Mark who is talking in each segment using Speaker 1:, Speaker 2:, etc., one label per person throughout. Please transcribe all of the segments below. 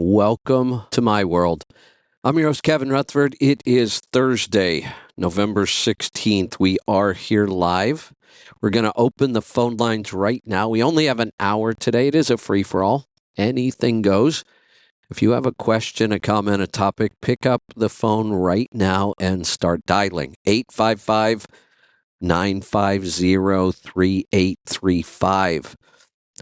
Speaker 1: welcome to my world. I'm your host, Kevin Rutherford. It is Thursday, November 16th. We are here live. We're going to open the phone lines right now. We only have an hour today. It is a free-for-all. Anything goes. If you have a question, a comment, a topic, pick up the phone right now and start dialing. 855-950-3835.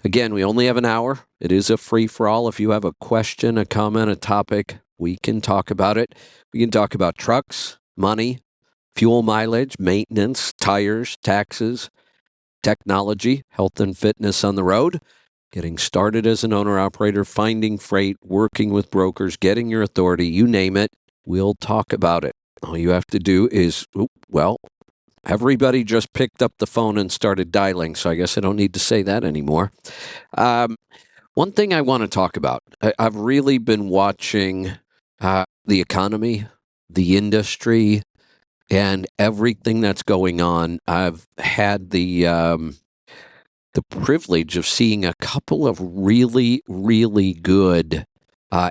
Speaker 1: Again, we only have an hour. It is a free-for-all. If you have a question, a comment, a topic, we can talk about it. We can talk about trucks, money, fuel mileage, maintenance, tires, taxes, technology, health and fitness on the road, getting started as an owner-operator, finding freight, working with brokers, getting your authority, you name it, we'll talk about it. All you have to do is, everybody just picked up the phone and started dialing, so I guess I don't need to say that anymore. One thing I want to talk about, I've really been watching the economy, the industry, and everything that's going on. I've had the privilege of seeing a couple of really, really good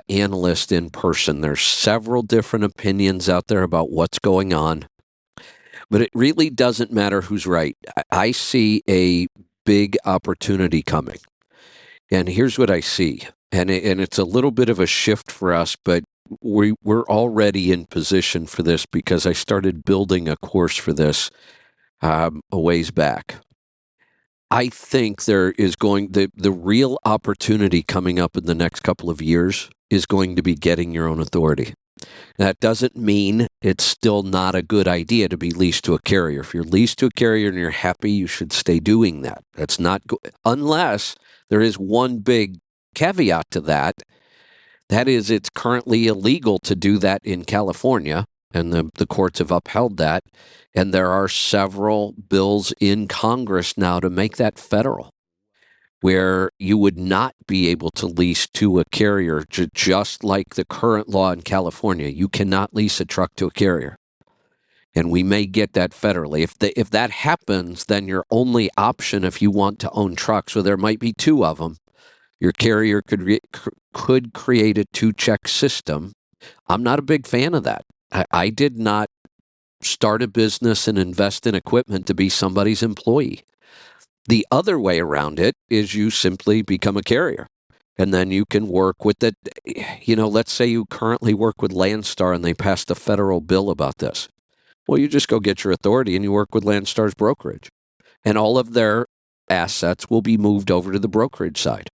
Speaker 1: analysts in person. There's several different opinions out there about what's going on. But it really doesn't matter who's right. I see a big opportunity coming. And here's what I see. And it's a little bit of a shift for us, but we're already in position for this because I started building a course for this a ways back. I think there is the real opportunity coming up in the next couple of years is going to be getting your own authority. That doesn't mean it's still not a good idea to be leased to a carrier. If you're leased to a carrier and you're happy, you should stay doing that. That's not unless there is one big caveat to that. That is, it's currently illegal to do that in California, and the courts have upheld that. And there are several bills in Congress now to make that federal, where you would not be able to lease to a carrier, just like the current law in California. You cannot lease a truck to a carrier. And we may get that federally. If that happens, then your only option if you want to own trucks, so there might be two of them, your carrier could create a two-check system. I'm not a big fan of that. I did not start a business and invest in equipment to be somebody's employee. The other way around it is you simply become a carrier, and then you can work with it. Let's say you currently work with Landstar and they passed a federal bill about this. Well, you just go get your authority and you work with Landstar's brokerage, and all of their assets will be moved over to the brokerage side.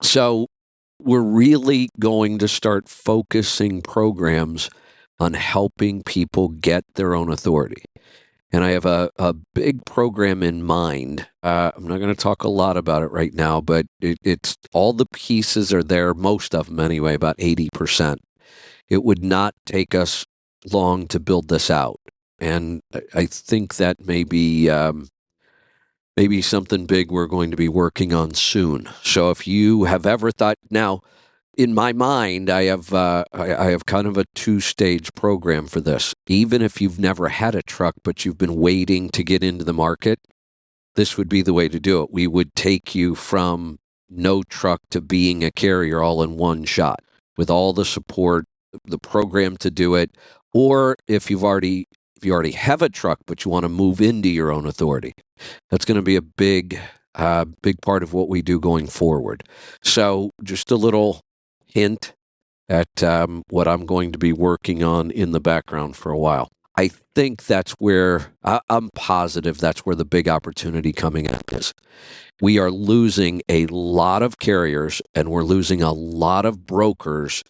Speaker 1: So we're really going to start focusing programs on helping people get their own authority. And I have a big program in mind. I'm not going to talk a lot about it right now, but it's all the pieces are there, most of them anyway, about 80%. It would not take us long to build this out. And I think that may be something big we're going to be working on soon. So if you have ever thought, now, in my mind, I have kind of a two-stage program for this. Even if you've never had a truck, but you've been waiting to get into the market, this would be the way to do it. We would take you from no truck to being a carrier all in one shot with all the support, the program to do it. Or if you already have a truck, but you want to move into your own authority, that's going to be a big part of what we do going forward. So just a little hint at what I'm going to be working on in the background for a while. I think that's where, I'm positive that's where the big opportunity coming at is. We are losing a lot of carriers and we're losing a lot of brokers.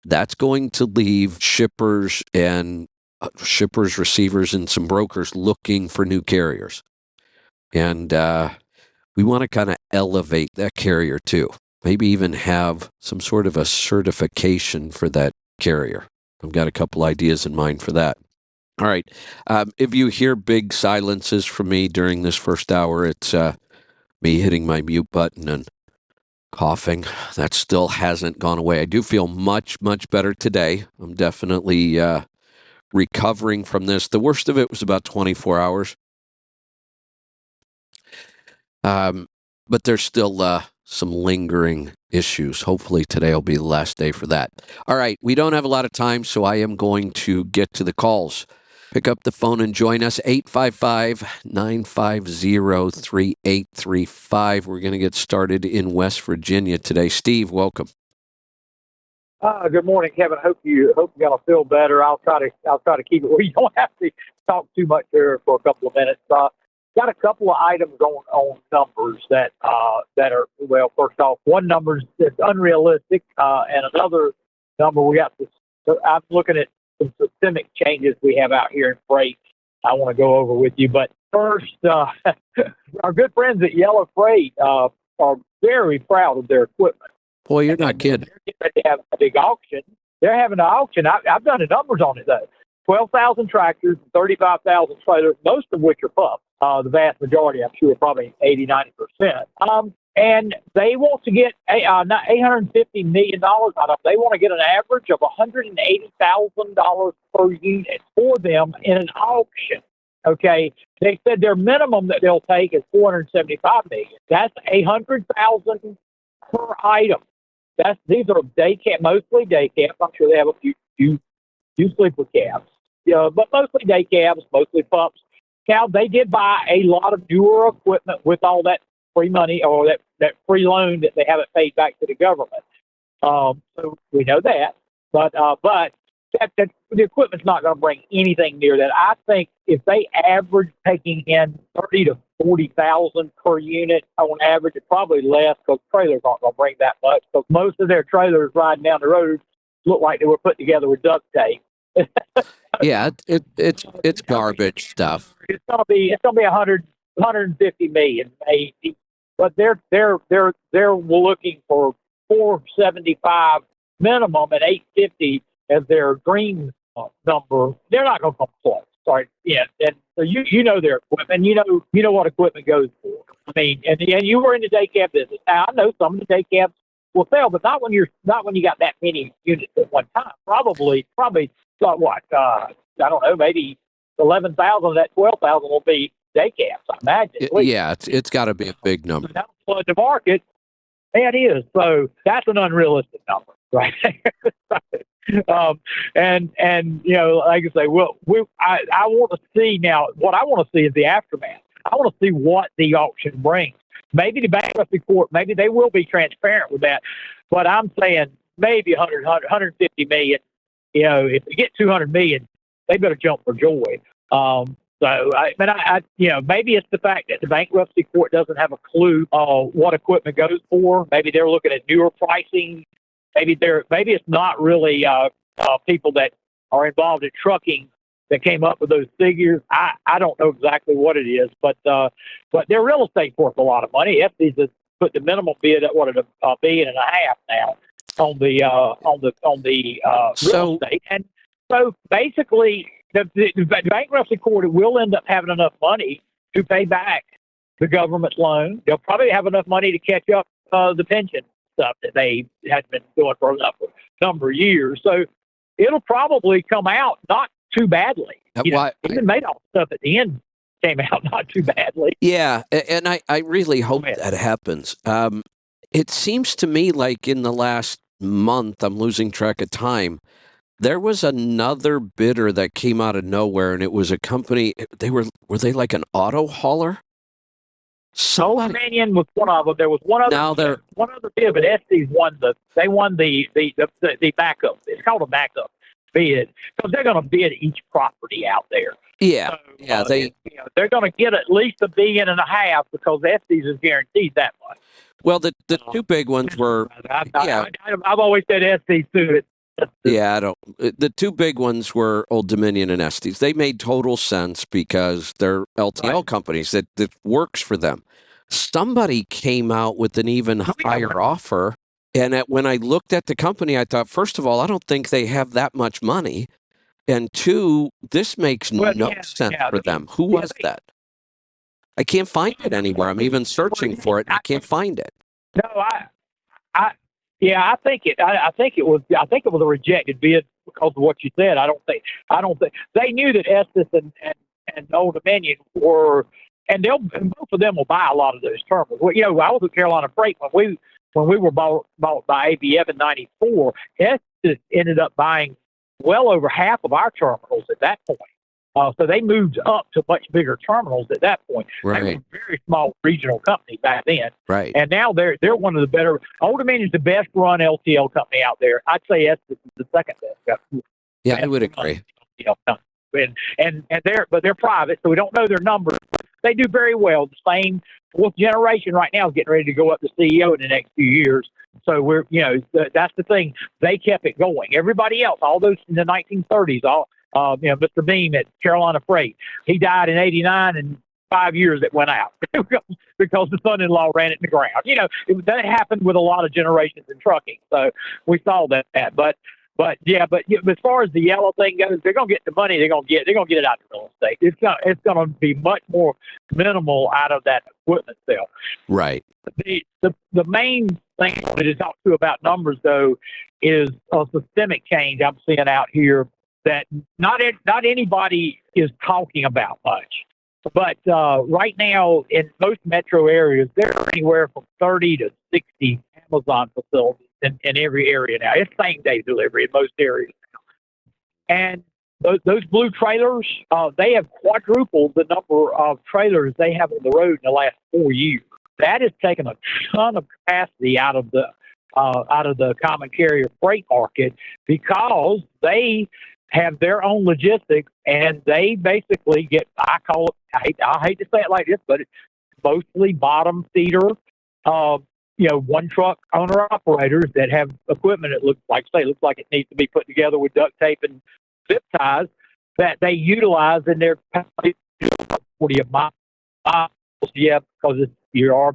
Speaker 1: That's going to leave shippers, receivers, and some brokers looking for new carriers. And we want to kind of elevate that carrier too. Maybe even have some sort of a certification for that carrier. I've got a couple ideas in mind for that. All right. If you hear big silences from me during this first hour, it's me hitting my mute button and coughing. That still hasn't gone away. I do feel much, much better today. I'm definitely recovering from this. The worst of it was about 24 hours. But there's still some lingering issues. Hopefully today will be the last day for that. All right, we don't have a lot of time, so I am going to get to the calls. Pick up the phone and join us, 855-950-3835. We're going to get started in West Virginia today. Steve, welcome.
Speaker 2: Good morning, Kevin. Hope you're gonna feel better. I'll try to keep it where you don't have to talk too much here for a couple of minutes. Got a couple of items on numbers that are, well, first off, one number is unrealistic, and another number we got this. I'm looking at some systemic changes we have out here in freight. I want to go over with you, but first, our good friends at Yellow Freight are very proud of their equipment.
Speaker 1: Boy, you're not kidding.
Speaker 2: They're getting ready to have a big auction. They're having an auction. I've done the numbers on it, though. 12,000 tractors, 35,000 trailers, most of which are pups. The vast majority, I'm sure, probably 80, 90%. And they want to get $850 million out of them. They want to get an average of $180,000 per unit for them in an auction. Okay, they said their minimum that they'll take is $475 million. That's $100,000 per item. These are mostly day cabs. I'm sure they have a few sleeper cabs, but mostly day cabs, mostly pups. Now they did buy a lot of newer equipment with all that free money or that free loan that they haven't paid back to the government. So we know that, but that the equipment's not going to bring anything near that. I think if they average taking in 30 to 40,000 per unit on average, it's probably less because trailers aren't going to bring that much. Because most of their trailers riding down the road look like they were put together with duct tape.
Speaker 1: Yeah, it's garbage stuff.
Speaker 2: It's gonna be 150 million maybe, but they're looking for 475 minimum and 850 as their green number. They're not going to come close. Sorry, yeah, and so you know their equipment. You know what equipment goes for. I mean, and you were in the day cab business. Now I know some of the day cabs will sell, but not when you got that many units at one time. Probably what I don't know, maybe 11,000 of that 12,000 will be day cabs. I imagine.
Speaker 1: Yeah, it's got to be a big number.
Speaker 2: That'll flood the market. Yeah, it is. So that's an unrealistic number, right? And like I say, I want to see now. What I want to see is the aftermath. I want to see what the auction brings. Maybe the bankruptcy court, maybe they will be transparent with that. But I'm saying maybe 150 million. If they get 200 million, they better jump for joy. Maybe it's the fact that the bankruptcy court doesn't have a clue what equipment goes for. Maybe they're looking at newer pricing. Maybe it's not really people that are involved in trucking that came up with those figures. I don't know exactly what it is, but their real estate's worth a lot of money. Estes has put the minimum bid at $1.5 billion now on the real estate, and so basically the bankruptcy court will end up having enough money to pay back the government's loan. They'll probably have enough money to catch up the pension stuff that they had been doing for a number of years. So it'll probably come out not too badly. Even Madoff stuff at the end came out not too badly.
Speaker 1: Yeah, and I really hope that happens. It seems to me like in the last month, I'm losing track of time, there was another bidder that came out of nowhere, and it was a company. Were they like an auto hauler?
Speaker 2: Old Dominion was one of them. There was one other bid, but Estes won the backup. It's called a backup bid because they're going to bid each property out there.
Speaker 1: Yeah,
Speaker 2: they're going to get at least $1.5 billion because Estes is guaranteed that much.
Speaker 1: Well, the two big ones were.
Speaker 2: I've always said Estes too.
Speaker 1: Yeah, the two big ones were Old Dominion and Estes. They made total sense because they're LTL companies that works for them. Somebody came out with an even higher offer. And when I looked at the company, I thought, first of all, I don't think they have that much money. And two, this makes no sense for them. Who was that? I can't find it anywhere. I'm even searching for it. And I can't find it.
Speaker 2: No, I think it was a rejected bid because of what you said. I don't think they knew that Estes and Old Dominion were, and both of them will buy a lot of those terminals. Well, I was with Carolina Freight when when we were bought by ABF in '94, Estes ended up buying well over half of our terminals at that point. So they moved up to much bigger terminals at that point.
Speaker 1: Right.
Speaker 2: They were a very small regional company back then.
Speaker 1: Right.
Speaker 2: And now they're one of the better. Old Dominion's the best run LTL company out there. I'd say Estes is the second best.
Speaker 1: Yeah, I would agree.
Speaker 2: And they're private, so we don't know their numbers. They do very well. The same fourth generation right now is getting ready to go up to CEO in the next few years. So that's the thing. They kept it going. Everybody else, all those in the 1930s, Mr. Beam at Carolina Freight, he died in '89, and 5 years it went out because the son-in-law ran it in the ground. That happened with a lot of generations in trucking. So we saw that. But as far as the yellow thing goes, they're gonna get the money. They're gonna get it out of real estate. It's gonna be much more minimal out of that equipment sale.
Speaker 1: Right.
Speaker 2: The main thing I wanted to talk to about numbers though is a systemic change I'm seeing out here that not anybody is talking about much. But right now in most metro areas, there are anywhere from 30 to 60 Amazon facilities in every area now. It's same-day delivery in most areas now. And those blue trailers, they have quadrupled the number of trailers they have on the road in the last 4 years. That has taken a ton of capacity out of the common carrier freight market because they have their own logistics and they basically get, I hate to say it like this, but it's mostly bottom feeder, one truck owner operators that have equipment that looks like it needs to be put together with duct tape and zip ties that they utilize in their 40 of miles. Yeah, because you're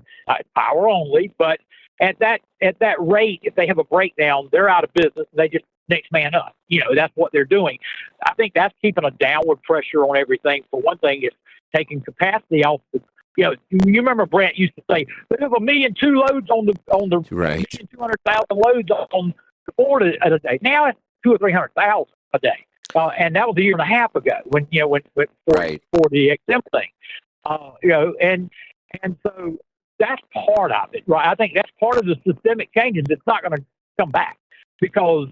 Speaker 2: power only, but at that rate, if they have a breakdown, they're out of business. They just next man up. That's what they're doing. I think that's keeping a downward pressure on everything. For one thing, it's taking capacity off the. You remember Brent used to say they have 1,000,002 loads on the
Speaker 1: right.
Speaker 2: 200,000 loads on the board a day. Now it's 200,000 or 300,000 a day, and that was a year and a half ago when for the XM thing. And so that's part of it, right? I think that's part of the systemic changes. It's not going to come back because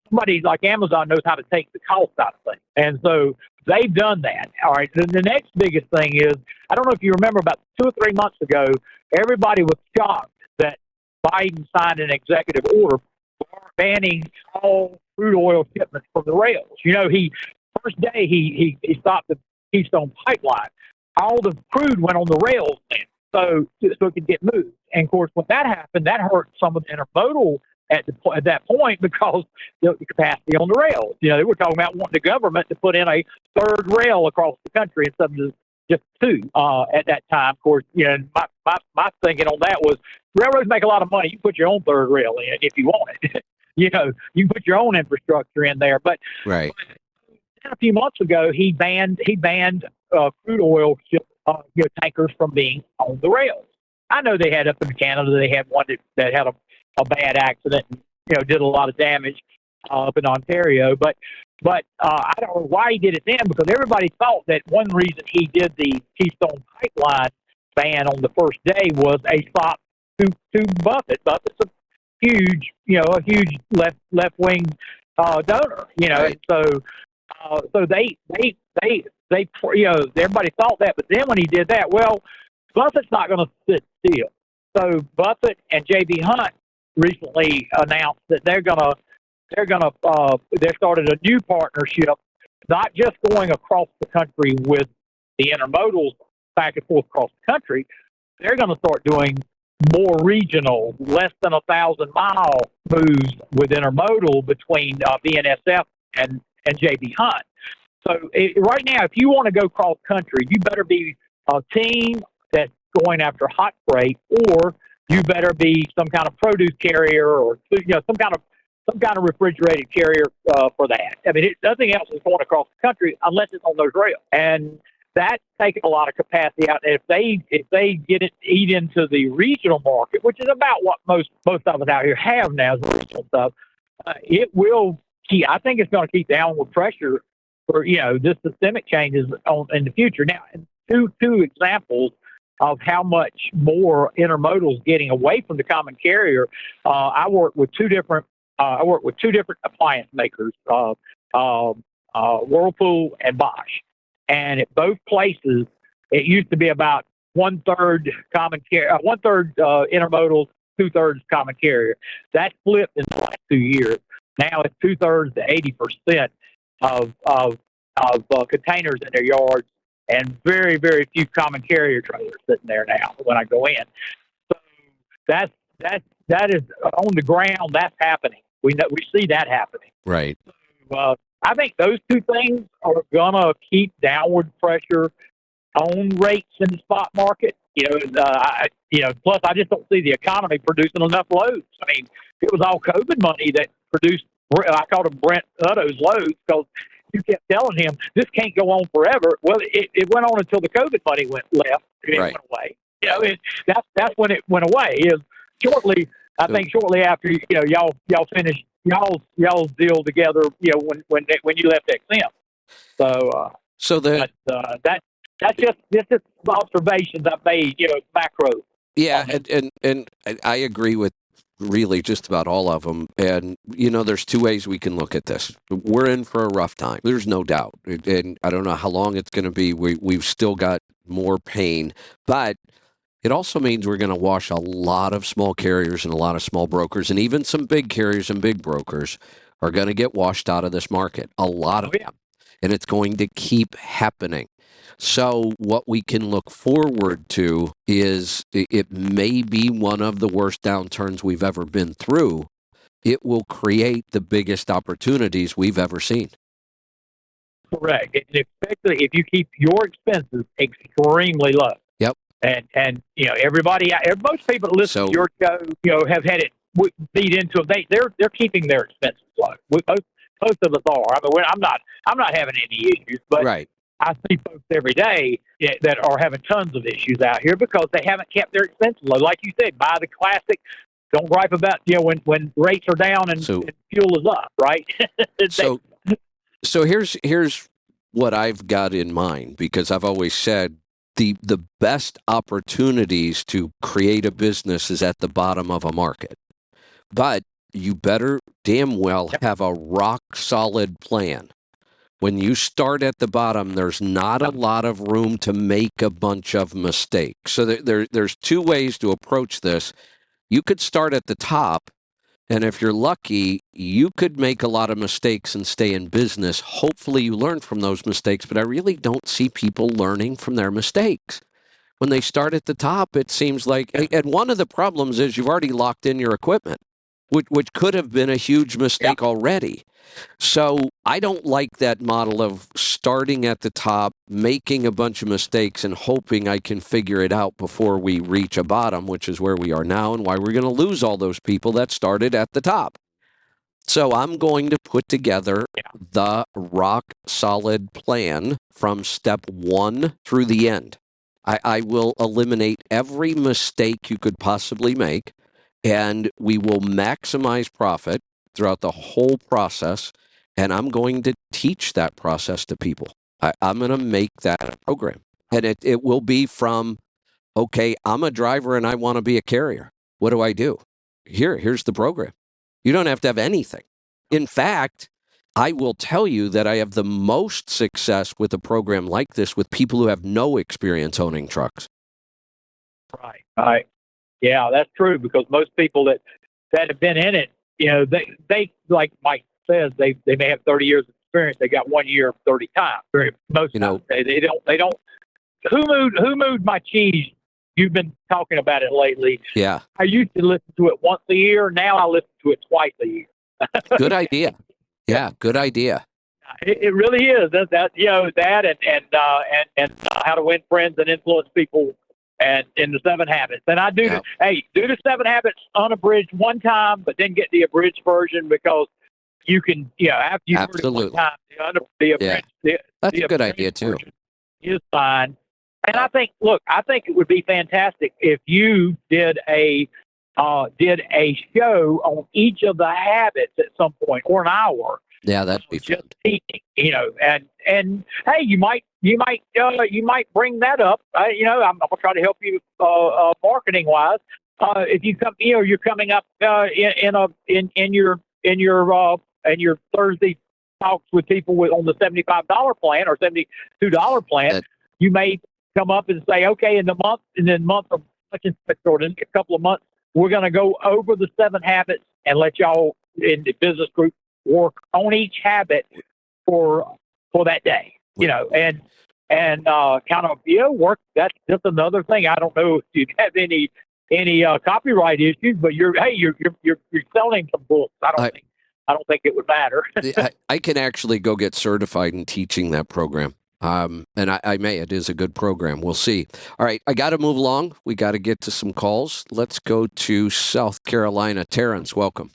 Speaker 2: somebody like Amazon knows how to take the cost out of things. And so they've done that. All right. Then the next biggest thing is, I don't know if you remember about 2 or 3 months ago, everybody was shocked that Biden signed an executive order banning all crude oil shipments from the rails. First day he stopped the Keystone Pipeline. All the crude went on the rails then, so it could get moved. And of course, when that happened, that hurt some of the intermodal at that point because the capacity on the rails. They were talking about wanting the government to put in a third rail across the country instead of just two at that time. Of course, my thinking on that was railroads make a lot of money. You put your own third rail in if you want it. You can put your own infrastructure in there. But
Speaker 1: right.
Speaker 2: A few months ago, he banned crude oil tankers from being on the rails. I know they had up in Canada, they had one that had a bad accident and did a lot of damage up in Ontario. But I don't know why he did it then, because everybody thought that one reason he did the Keystone Pipeline ban on the first day was a stop to Buffett. Buffett's a huge left wing donor,
Speaker 1: Right.
Speaker 2: and so they everybody thought that, but then when he did that, well, Buffett's not going to sit still. So Buffett and J.B. Hunt recently announced that they started a new partnership, not just going across the country with the intermodals back and forth across the country. They're going to start doing more regional, less than 1,000-mile moves with intermodal between BNSF and J.B. Hunt. So right now, if you want to go cross country, you better be a team that's going after hot freight, or you better be some kind of produce carrier or some kind of refrigerated carrier for that. I mean, nothing else is going across the country unless it's on those rails, and that's taking a lot of capacity out. And if they eat into the regional market, which is about what most of us out here have now, is regional stuff, it will. I think it's going to keep downward pressure for this systemic changes in the future. Now, two examples of how much more intermodal is getting away from the common carrier. I work with two different appliance makers, Whirlpool and Bosch, and at both places, it used to be about 1/3 common carrier, 1/3 intermodal, 2/3 common carrier. That flipped in the last 2 years. Now it's 2/3 to 80% of containers in their yards, and very, very few common carrier trailers sitting there now when I go in. So that is on the ground. That's happening. We see that happening.
Speaker 1: Right.
Speaker 2: I think those two things are gonna keep downward pressure on rates in the spot market. Plus I just don't see the economy producing enough loads. I mean, it was all COVID money that produced. I called him Brent Hutto's loads because you kept telling him this can't go on forever. Well, it went on until the COVID money went
Speaker 1: Right.
Speaker 2: went away. That's when it went away. Shortly after y'all finished y'all's deal together. When you left XM.
Speaker 1: So
Speaker 2: that's just observations I've made. Macro.
Speaker 1: Yeah, and I agree with really just about all of them. And, there's two ways we can look at this. We're in for a rough time. There's no doubt. And I don't know how long it's going to be. We've still got more pain. But it also means we're going to wash a lot of small carriers and a lot of small brokers. And even some big carriers and big brokers are going to get washed out of this market. A lot of them. And it's going to keep happening. So what we can look forward to is it may be one of the worst downturns we've ever been through. It will create the biggest opportunities we've ever seen.
Speaker 2: Correct. And especially if you keep your expenses extremely low.
Speaker 1: Yep.
Speaker 2: And most people that listen to your show, have had it beat into them. They're keeping their expenses low. Most of us are. I mean, I'm not having any issues, but
Speaker 1: right.
Speaker 2: I see folks every day that are having tons of issues out here because they haven't kept their expenses low. Like you said, buy the classic. Don't gripe about when rates are down and fuel is up, right?
Speaker 1: So here's what I've got in mind, because I've always said the best opportunities to create a business is at the bottom of a market, but you better damn well have a rock solid plan. When you start at the bottom, there's not a lot of room to make a bunch of mistakes. So there's two ways to approach this. You could start at the top, and if you're lucky, you could make a lot of mistakes and stay in business. Hopefully you learn from those mistakes, but I really don't see people learning from their mistakes. When they start at the top, it seems like, and one of the problems is you've already locked in your equipment, which could have been a huge mistake already. So I don't like that model of starting at the top, making a bunch of mistakes, and hoping I can figure it out before we reach a bottom, which is where we are now and why we're going to lose all those people that started at the top. So I'm going to put together the rock solid plan from step one through the end. I will eliminate every mistake you could possibly make, and we will maximize profit throughout the whole process, and I'm going to teach that process to people. I'm going to make that a program, and it will be from, okay, I'm a driver and I want to be a carrier. What do I do? Here's the program. You don't have to have anything. In fact, I will tell you that I have the most success with a program like this with people who have no experience owning trucks.
Speaker 2: Right. Yeah, that's true, because most people that have been in it, they like Mike says, they may have 30 years of experience. They got 1 year 30 times. Most times they don't. Who moved my cheese? You've been talking about it lately.
Speaker 1: Yeah.
Speaker 2: I used to listen to it once a year. Now I listen to it twice a year.
Speaker 1: Good idea. Yeah, good idea.
Speaker 2: It really is. That and how to win friends and influence people, and in the 7 Habits. And I do the 7 Habits unabridged one time, but then get the abridged version, because you can, after you heard it one time, the abridged,
Speaker 1: that's a good idea too.
Speaker 2: Is fine. And I think it would be fantastic if you did a show on each of the habits at some point, or an hour.
Speaker 1: Yeah, that'd be
Speaker 2: just
Speaker 1: fun.
Speaker 2: teaching, and hey, you might bring that up. I'm gonna try to help you marketing wise. If you come, you're coming up in your Thursday talks with people on the $75 plan or $72 plan. You may come up and say, okay, in the month of such and such, or in a couple of months, we're going to go over the 7 habits and let y'all in the business group work on each habit for that day, and kind of work. That's just another thing. I don't know if you have any copyright issues, but you're selling some books. I don't think it would matter.
Speaker 1: I can actually go get certified in teaching that program. And I may. It is a good program. We'll see. All right, I got to move along. We got to get to some calls. Let's go to South Carolina. Terrence, welcome.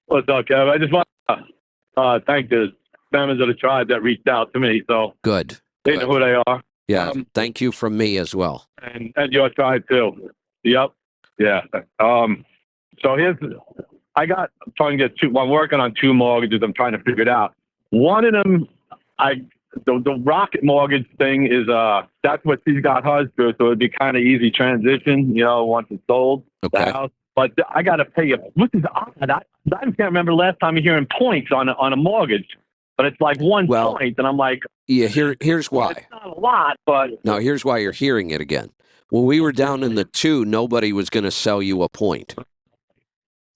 Speaker 3: What's up, Kev? I just want to thank the members of the tribe that reached out to me. So
Speaker 1: good.
Speaker 3: They know who they are.
Speaker 1: Yeah. Thank you from me as well.
Speaker 3: And your tribe too. Yep. Yeah. So I'm trying to get I'm working on 2 mortgages. I'm trying to figure it out. One of them, the Rocket Mortgage thing is that's what she's got hers through, so it'd be kind of easy transition, once it's sold.
Speaker 1: Okay.
Speaker 3: The house. But I got to pay which is odd. I can't remember the last time you're hearing points on a mortgage, but it's like 1 point, and I'm like,
Speaker 1: yeah. Here's why.
Speaker 3: It's not a lot, but
Speaker 1: no. Here's why you're hearing it again. When we were down in the 2, nobody was going to sell you a point.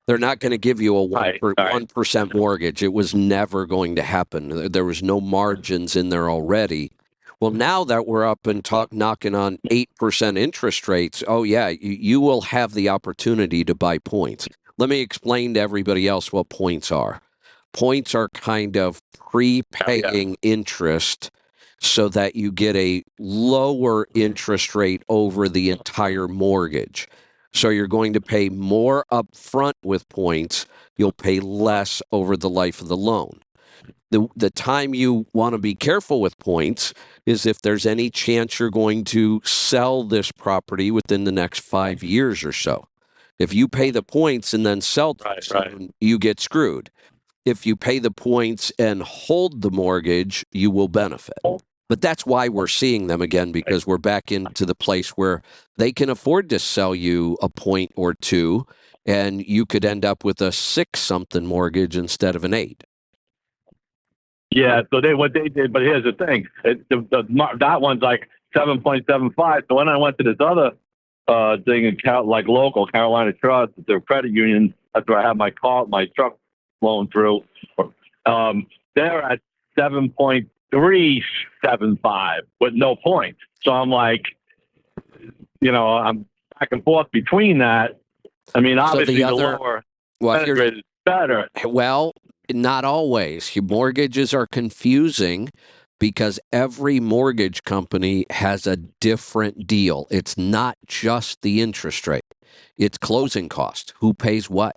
Speaker 1: They're not going to give you a 1% mortgage. It was never going to happen. There was no margins in there already. Well, now that we're up and knocking on 8% interest rates, oh yeah, you will have the opportunity to buy points. Let me explain to everybody else what points are. Points are kind of prepaying interest so that you get a lower interest rate over the entire mortgage. So you're going to pay more upfront with points. You'll pay less over the life of the loan. The time you want to be careful with points is if there's any chance you're going to sell this property within the next 5 years or so. If you pay the points and then sell, you get screwed. If you pay the points and hold the mortgage, you will benefit. But that's why we're seeing them again, because we're back into the place where they can afford to sell you a point or 2, and you could end up with a 6-something mortgage instead of an 8.
Speaker 3: Yeah, so what they did, but here's the thing: that one's like 7.75. So when I went to this other thing in local Carolina Trust, their credit union, that's where I have my truck loan through. They're at 7.375 with no points. So I'm like, I'm back and forth between that. I mean, obviously the lower rate is better.
Speaker 1: Well, not always. Mortgages are confusing because every mortgage company has a different deal. It's not just the interest rate. It's closing cost. Who pays what?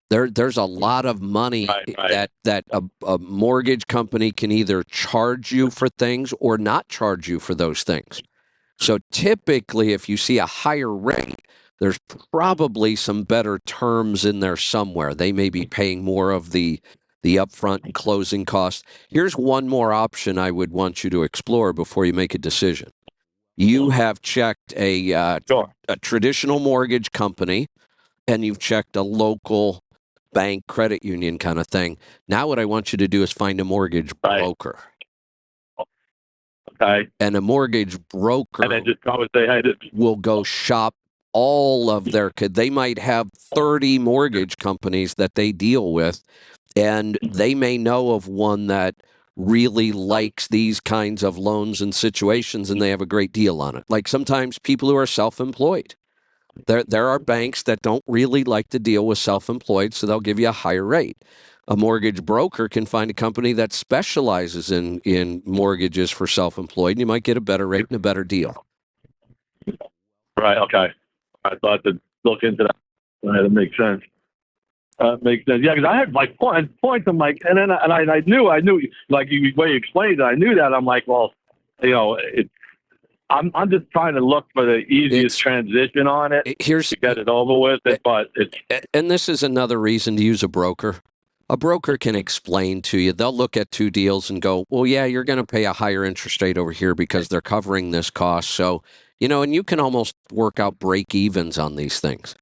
Speaker 1: There's a lot of money that a mortgage company can either charge you for things or not charge you for those things. So typically, if you see a higher rate, there's probably some better terms in there somewhere. They may be paying more of the upfront closing costs. Here's one more option I would want you to explore before you make a decision. You have checked a traditional mortgage company, and you've checked a local bank credit union kind of thing. Now what I want you to do is find a mortgage broker.
Speaker 3: Okay.
Speaker 1: And a mortgage broker
Speaker 3: and then just always say, hey,
Speaker 1: will go shop all of they might have 30 mortgage companies that they deal with, and they may know of one that really likes these kinds of loans and situations, and they have a great deal on it. Like sometimes people who are self-employed, there are banks that don't really like to deal with self-employed, so they'll give you a higher rate. A mortgage broker can find a company that specializes in mortgages for self-employed, and you might get a better rate and a better deal.
Speaker 3: Right, okay. I thought to look into that. That makes sense. Makes sense. Yeah, because I had like points. I'm like, and I knew, like the way you explained it, I knew that. I'm like, well, I'm just trying to look for the easiest transition on it.
Speaker 1: Here's
Speaker 3: to get it over with. But it's
Speaker 1: and this is another reason to use a broker. A broker can explain to you. They'll look at two deals and go, well, yeah, you're going to pay a higher interest rate over here because they're covering this cost. So, and you can almost work out break evens on these things.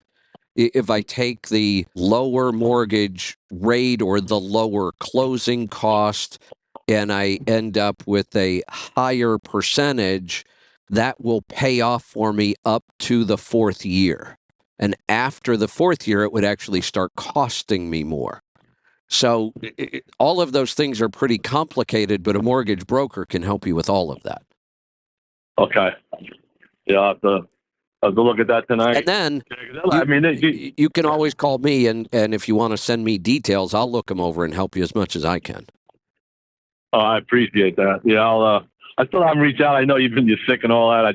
Speaker 1: If I take the lower mortgage rate or the lower closing cost and I end up with a higher percentage, that will pay off for me up to the fourth year. And after the fourth year, it would actually start costing me more. So all of those things are pretty complicated, but a mortgage broker can help you with all of that.
Speaker 3: Okay. Yeah, I'll have to look at that tonight.
Speaker 1: And then
Speaker 3: I mean,
Speaker 1: you can always call me, and if you want to send me details, I'll look them over and help you as much as I can.
Speaker 3: Oh, I appreciate that. Yeah, I still haven't reached out. I know you're sick and all that.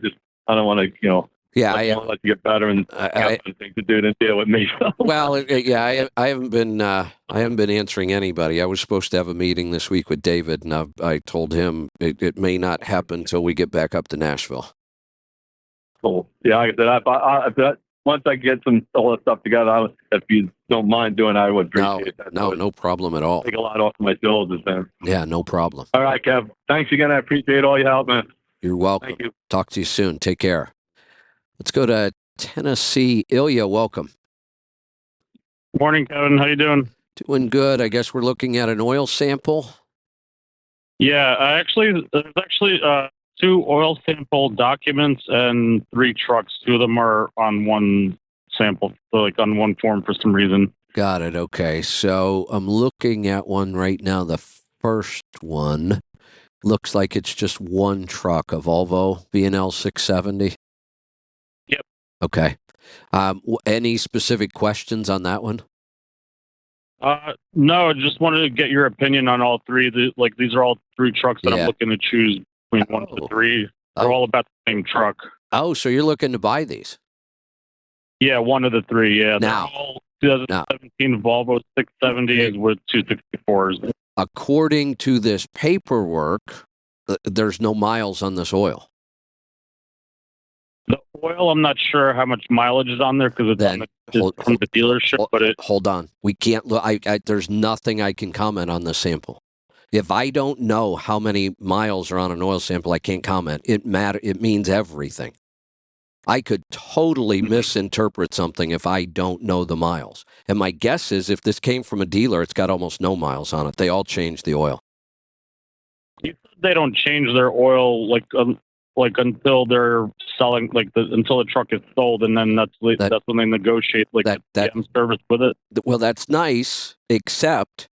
Speaker 3: I don't want to,
Speaker 1: Yeah,
Speaker 3: I want to let you get better and have something to do than deal with me.
Speaker 1: Well, yeah, I haven't been answering anybody. I was supposed to have a meeting this week with David, and I told him it may not happen until we get back up to Nashville.
Speaker 3: Cool. Yeah, like I said, once I get all that stuff together, if you don't mind doing it, I would appreciate that.
Speaker 1: No problem at all.
Speaker 3: Take a lot off my shoulders, man.
Speaker 1: Yeah, no problem.
Speaker 3: All right, Kev. Thanks again. I appreciate all your help, man.
Speaker 1: You're welcome.
Speaker 3: Thank you.
Speaker 1: Talk to you soon. Take care. Let's go to Tennessee. Ilya, welcome.
Speaker 4: Morning, Kevin. How you doing?
Speaker 1: Doing good. I guess we're looking at an oil sample.
Speaker 4: Yeah, there's actually 2 oil sample documents and 3 trucks. 2 of them are on one sample, so like on one form for some reason.
Speaker 1: Got it. Okay. So I'm looking at one right now. The first one looks like it's just one truck, a Volvo V&L 670.
Speaker 4: Yep.
Speaker 1: Okay. Any specific questions on that one?
Speaker 4: No, just wanted to get your opinion on all 3. These are all 3 trucks that I'm looking to choose between 1 to 3. They're all about the same truck.
Speaker 1: Oh, so you're looking to buy these?
Speaker 4: Yeah, 1 of the 3. Yeah,
Speaker 1: now,
Speaker 4: they're all 2017 Volvo 670s with 264s.
Speaker 1: According to this paperwork, there's no miles on this oil.
Speaker 4: The oil, I'm not sure how much mileage is on there because it's from the dealership.
Speaker 1: Hold on, we can't look. There's nothing I can comment on the sample. If I don't know how many miles are on an oil sample, I can't comment. It means everything. I could totally misinterpret something if I don't know the miles. And my guess is if this came from a dealer, it's got almost no miles on it. They all changed the oil.
Speaker 4: They don't change their oil until they're selling, until the truck is sold, and then that's when they negotiate service with it.
Speaker 1: Well, that's nice, except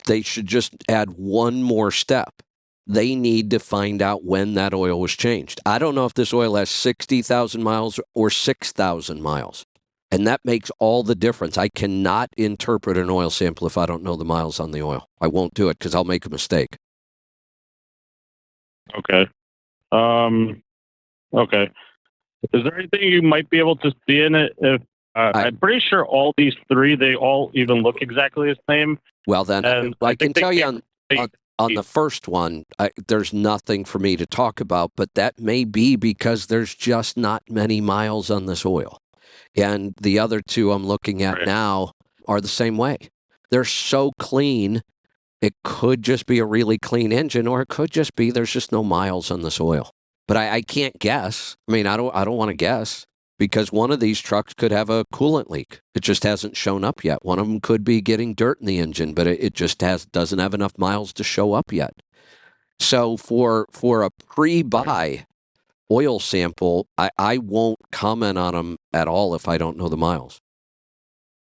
Speaker 1: they should just add one more step. They need to find out when that oil was changed. I don't know if this oil has 60,000 miles or 6,000 miles. And that makes all the difference. I cannot interpret an oil sample if I don't know the miles on the oil. I won't do it because I'll make a mistake.
Speaker 4: Okay. Okay. Is there anything you might be able to see in it? I'm pretty sure all these 3, they all even look exactly the same.
Speaker 1: Well, then I can tell you on the first one, there's nothing for me to talk about, but that may be because there's just not many miles on this oil. And the other 2 I'm looking at now are the same way. They're so clean. It could just be a really clean engine, or it could just be there's just no miles on this oil. But I can't guess. I mean, I don't want to guess because one of these trucks could have a coolant leak. It just hasn't shown up yet. One of them could be getting dirt in the engine, but it just doesn't have enough miles to show up yet. So for a pre-buy oil sample, I won't comment on them at all if I don't know the miles.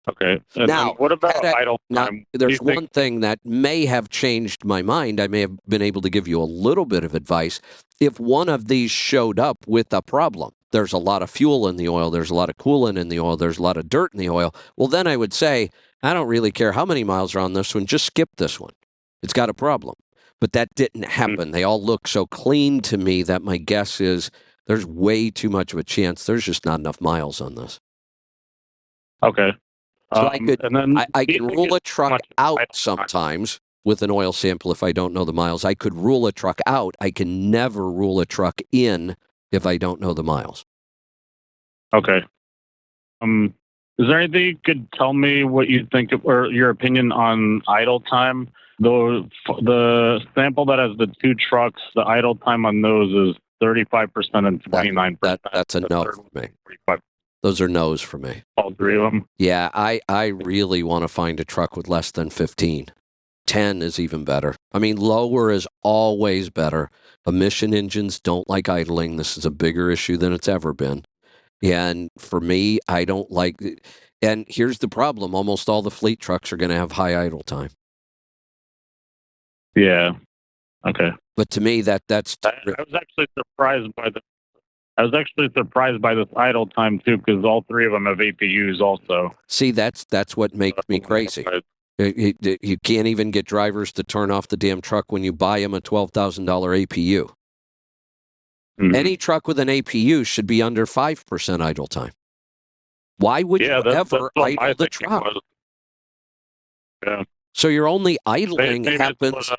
Speaker 4: Okay. Now, what about idle time?
Speaker 1: There's one thing that may have changed my mind. I may have been able to give you a little bit of advice. If one of these showed up with a problem, there's a lot of fuel in the oil, there's a lot of coolant in the oil, there's a lot of dirt in the oil, well, then I would say, I don't really care how many miles are on this one, just skip this one. It's got a problem. But that didn't happen. They all look so clean to me that my guess is there's way too much of a chance there's just not enough miles on this.
Speaker 4: Okay.
Speaker 1: So I can rule a truck out sometimes with an oil sample if I don't know the miles. I could rule a truck out. I can never rule a truck in if I don't know the miles.
Speaker 4: Okay. Is there anything you could tell me what you think or your opinion on idle time? The sample that has the 2 trucks, the idle time on those is 35% and 29%.
Speaker 1: That's a no for me. Those are no's for me.
Speaker 4: All 3 of them.
Speaker 1: Yeah, I really want to find a truck with less than 15. 10 is even better. I mean, lower is always better. Emission engines don't like idling. This is a bigger issue than it's ever been. And for me, I don't like. And here's the problem: almost all the fleet trucks are going to have high idle time.
Speaker 4: Yeah. Okay.
Speaker 1: But to me, that's
Speaker 4: I was actually surprised by the. I was actually surprised by this idle time too, because all 3 of them have APUs also.
Speaker 1: see that's what makes me crazy. You can't even get drivers to turn off the damn truck when you buy them a $12,000 APU.
Speaker 4: Mhm.
Speaker 1: Any truck with an APU should be under 5% idle time. Why would you ever
Speaker 4: what my
Speaker 1: idle the
Speaker 4: thinking
Speaker 1: truck?
Speaker 4: was. Yeah.
Speaker 1: So you're only idling
Speaker 4: Maybe
Speaker 1: happens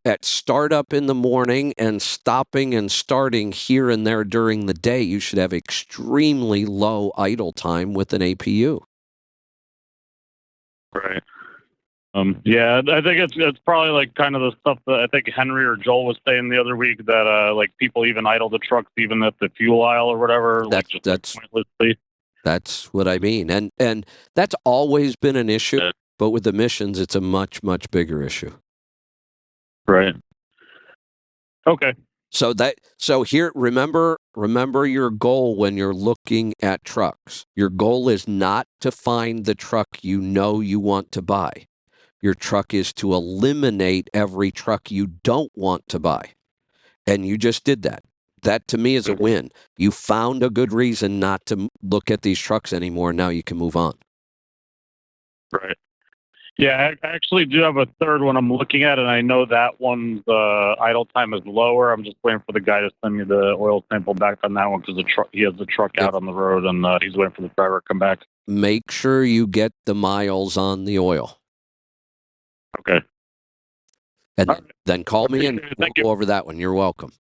Speaker 1: at startup in the morning and stopping and starting here and there during the day. You should have extremely low idle time with an APU.
Speaker 4: right. Yeah, I think it's probably like kind of the stuff that I think Henry or Joel was saying the other week that like people even idle the trucks even at the fuel aisle or whatever.
Speaker 1: That's
Speaker 4: pointlessly.
Speaker 1: That's what I mean. And that's always been an issue,
Speaker 4: Yeah.
Speaker 1: but with emissions, it's a much, much bigger issue.
Speaker 4: Right. Okay.
Speaker 1: So here, remember your goal when you're looking at trucks. Your goal is not to find the truck you know you want to buy. Your truck is to eliminate every truck you don't want to buy. And you just did that. That to me is a win. You found a good reason not to look at these trucks anymore. Now you can move on.
Speaker 4: Right. Yeah, I actually do have a third one I'm looking at, and I know that one's idle time is lower. I'm just waiting for the guy to send me the oil sample back on that one because he has the truck out on the road, and he's waiting for the driver to come back.
Speaker 1: Make sure you get the miles on the oil.
Speaker 4: Okay.
Speaker 1: And
Speaker 4: All right.
Speaker 1: then call me and we'll
Speaker 4: Thank you.
Speaker 1: go over that one. You're welcome.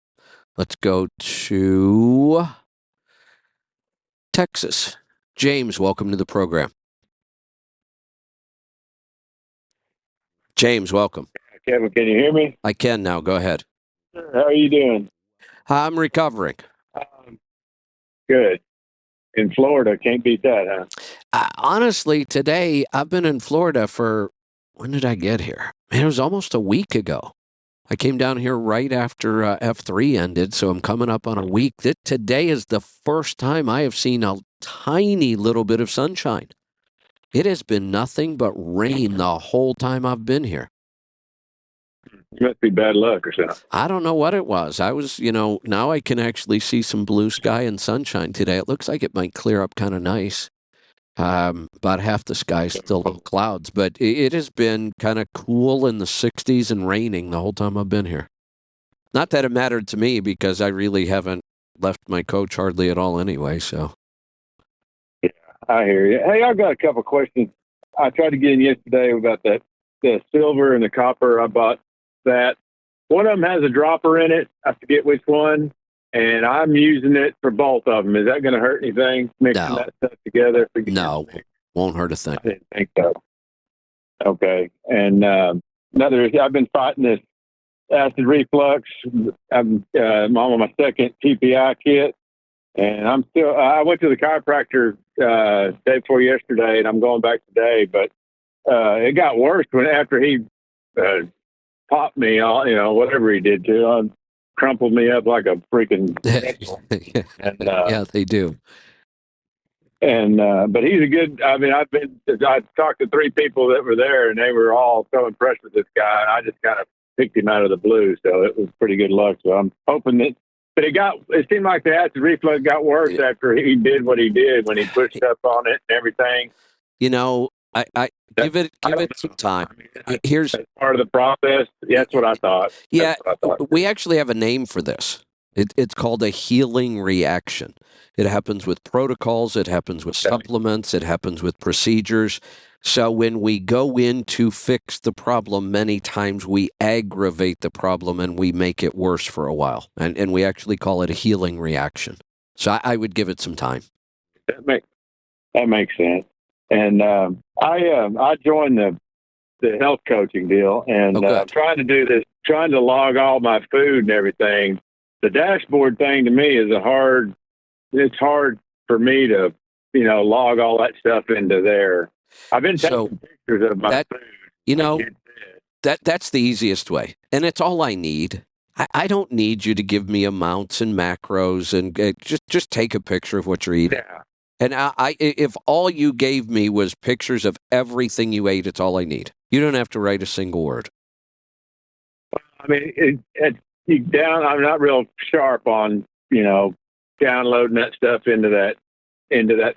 Speaker 1: Let's go to Texas. James, welcome to the program. James, welcome.
Speaker 5: Kevin, can you hear me?
Speaker 1: I can now. Go ahead.
Speaker 5: How are you doing?
Speaker 1: I'm recovering.
Speaker 5: Good. In Florida, can't beat that, huh?
Speaker 1: Honestly, today I've been in Florida for, when did I get here? Man, it was almost a week ago. I came down here right after F3 ended, so I'm coming up on a week. Today is the first time I have seen a tiny little bit of sunshine. It has been nothing but rain the whole time I've been here.
Speaker 5: You must be bad luck or something.
Speaker 1: I don't know what it was. I was, now I can actually see some blue sky and sunshine today. It looks like it might clear up kind of nice. About half the sky's still in clouds, but it has been kind of cool in the 60s and raining the whole time I've been here. Not that it mattered to me because I really haven't left my coach hardly at all anyway, so.
Speaker 5: Yeah, I hear you. Hey, I've got a couple questions. I tried to get in yesterday about the silver and the copper. I bought that. One of them has a dropper in it. I forget which one. And I'm using it for both of them. Is that going to hurt anything, mixing that stuff together?
Speaker 1: No, won't hurt a thing.
Speaker 5: I didn't think so. Okay. And I've been fighting this acid reflux. I'm on my second TPI kit. And I went to the chiropractor day before yesterday, and I'm going back today. But it got worse after he popped me, whatever he did to crumpled me up like a freaking and,
Speaker 1: yeah, they do.
Speaker 5: And but he's a good. I mean, I talked to 3 people that were there, and they were all so impressed with this guy. And I just kind of picked him out of the blue, so it was pretty good luck. So I'm hoping that. But it seemed like the acid reflux got worse after he did what he did when he pushed up on it and everything.
Speaker 1: I give it some time. Here's
Speaker 5: part of the process. Yeah, that's what I thought.
Speaker 1: Yeah, we actually have a name for this. It's called a healing reaction. It happens with protocols. It happens with supplements. It happens with procedures. So when we go in to fix the problem, many times we aggravate the problem and we make it worse for a while. And we actually call it a healing reaction. So I would give it some time.
Speaker 5: That makes sense. And I joined the health coaching deal, and
Speaker 1: good.
Speaker 5: trying to do this, trying to log all my food and everything. The dashboard thing to me is it's hard for me to, log all that stuff into there. I've been
Speaker 1: So
Speaker 5: taking pictures of my
Speaker 1: that-
Speaker 5: food.
Speaker 1: You know,
Speaker 5: Get fed.
Speaker 1: that's the easiest way, and it's all I need. I don't need you to give me amounts and macros, and just take a picture of what you're eating.
Speaker 5: Yeah.
Speaker 1: And if all you gave me was pictures of everything you ate, it's all I need. You don't have to write a single word.
Speaker 5: I mean, I'm not real sharp on, downloading that stuff into that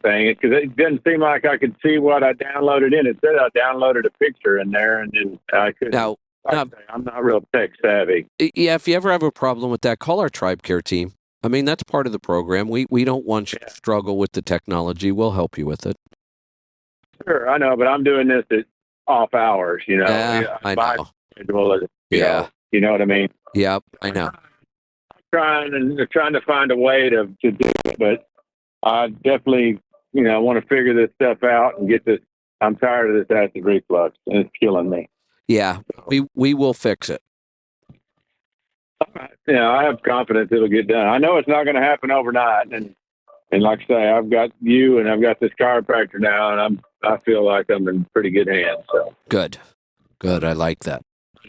Speaker 5: thing, because it doesn't seem like I could see what I downloaded in. It said I downloaded a picture in there, and then I couldn't.
Speaker 1: Now,
Speaker 5: I'm not real tech savvy.
Speaker 1: yeah, if you ever have a problem with that, call our Tribe Care team. I mean, that's part of the program. We don't want you to struggle with the technology. We'll help you with it.
Speaker 5: Sure, I know, but I'm doing this at off hours,
Speaker 1: Yeah, I
Speaker 5: My
Speaker 1: know.
Speaker 5: schedule is,
Speaker 1: Yeah.
Speaker 5: you know what I mean?
Speaker 1: Yep, I know.
Speaker 5: Trying to find a way to do it, but I definitely, want to figure this stuff out and get this. I'm tired of this acid reflux, and it's killing me.
Speaker 1: Yeah, we will fix it.
Speaker 5: Yeah, I have confidence it'll get done. I know it's not going to happen overnight, and like I say, I've got you and I've got this chiropractor now, and I feel like I'm in pretty good hands. So
Speaker 1: Good. I like that.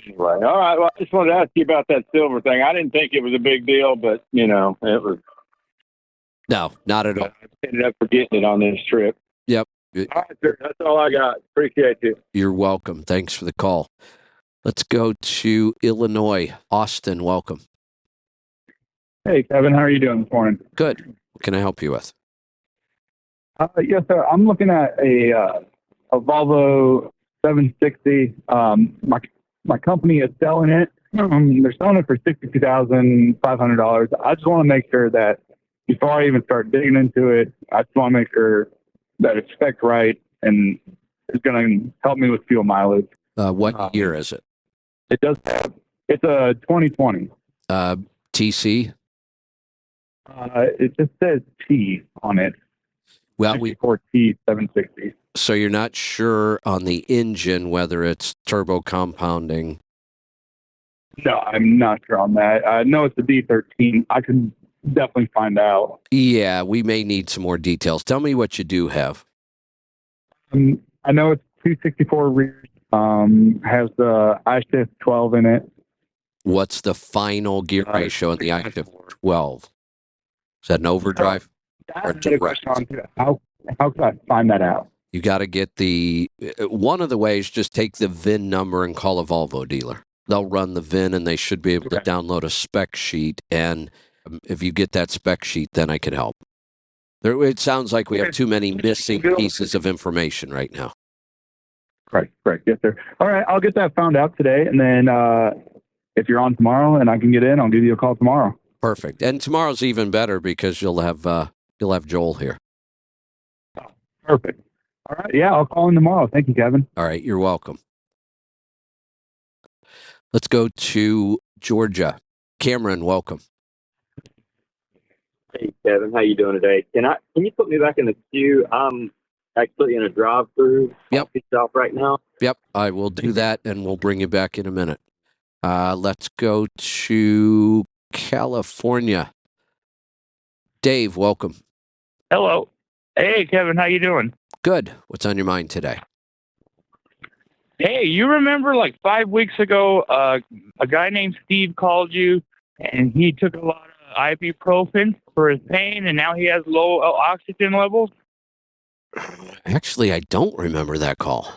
Speaker 5: anyway, all right. Well, I just wanted to ask you about that silver thing. I didn't think it was a big deal, but it was.
Speaker 1: No, not at all.
Speaker 5: I ended up forgetting it on this trip.
Speaker 1: Yep.
Speaker 5: All right, sir. That's all I got. Appreciate you.
Speaker 1: You're welcome. Thanks for the call. Let's go to Illinois. Austin, welcome.
Speaker 6: Hey, Kevin, how are you doing this morning?
Speaker 1: Good. What can I help you with?
Speaker 6: Yes, sir. I'm looking at a Volvo 760. My company is selling it. They're selling it for $62,500. I just want to make sure that before I even start digging into it, I just want to make sure that it's spec right and it's going to help me with fuel mileage.
Speaker 1: What year is it?
Speaker 6: It does have. It's a 2020.
Speaker 1: TC?
Speaker 6: It just says T on it.
Speaker 1: Well,
Speaker 6: 64T 760.
Speaker 1: so you're not sure on the engine whether it's turbo compounding.
Speaker 6: No, I'm not sure on that. I know it's a D13. I can definitely find out.
Speaker 1: Yeah, we may need some more details. Tell me what you do have.
Speaker 6: I know it's 264 rear. Has the iShift 12 in it.
Speaker 1: What's the final gear ratio in the iShift 12? Is that an overdrive? Or
Speaker 6: That's a
Speaker 1: direct?
Speaker 6: question on to how could I find that out?
Speaker 1: You got to get one of the ways, just take the VIN number and call a Volvo dealer. They'll run the VIN and they should be able to download a spec sheet. And if you get that spec sheet, then I can help. It sounds like we have too many missing pieces of information right now.
Speaker 6: Correct. Yes, sir. All right, I'll get that found out today, and then if you're on tomorrow and I can get in, I'll give you a call tomorrow.
Speaker 1: Perfect. And tomorrow's even better because you'll have Joel here.
Speaker 6: Perfect. All right. Yeah, I'll call in tomorrow. Thank you, Kevin.
Speaker 1: All right, you're welcome. Let's go to Georgia. Cameron, welcome.
Speaker 7: Hey Kevin, how you doing today? Can you put me back in the queue? I'm actually in a drive-through coffee shop right now.
Speaker 1: Yep, I will do that, and we'll bring you back in a minute. Let's go to California. Dave, welcome.
Speaker 8: Hello. Hey, Kevin, how you doing?
Speaker 1: Good. What's on your mind today?
Speaker 8: Hey, you remember like 5 weeks ago, a guy named Steve called you, and he took a lot of ibuprofen for his pain, and now he has low oxygen levels?
Speaker 1: Actually, I don't remember that call.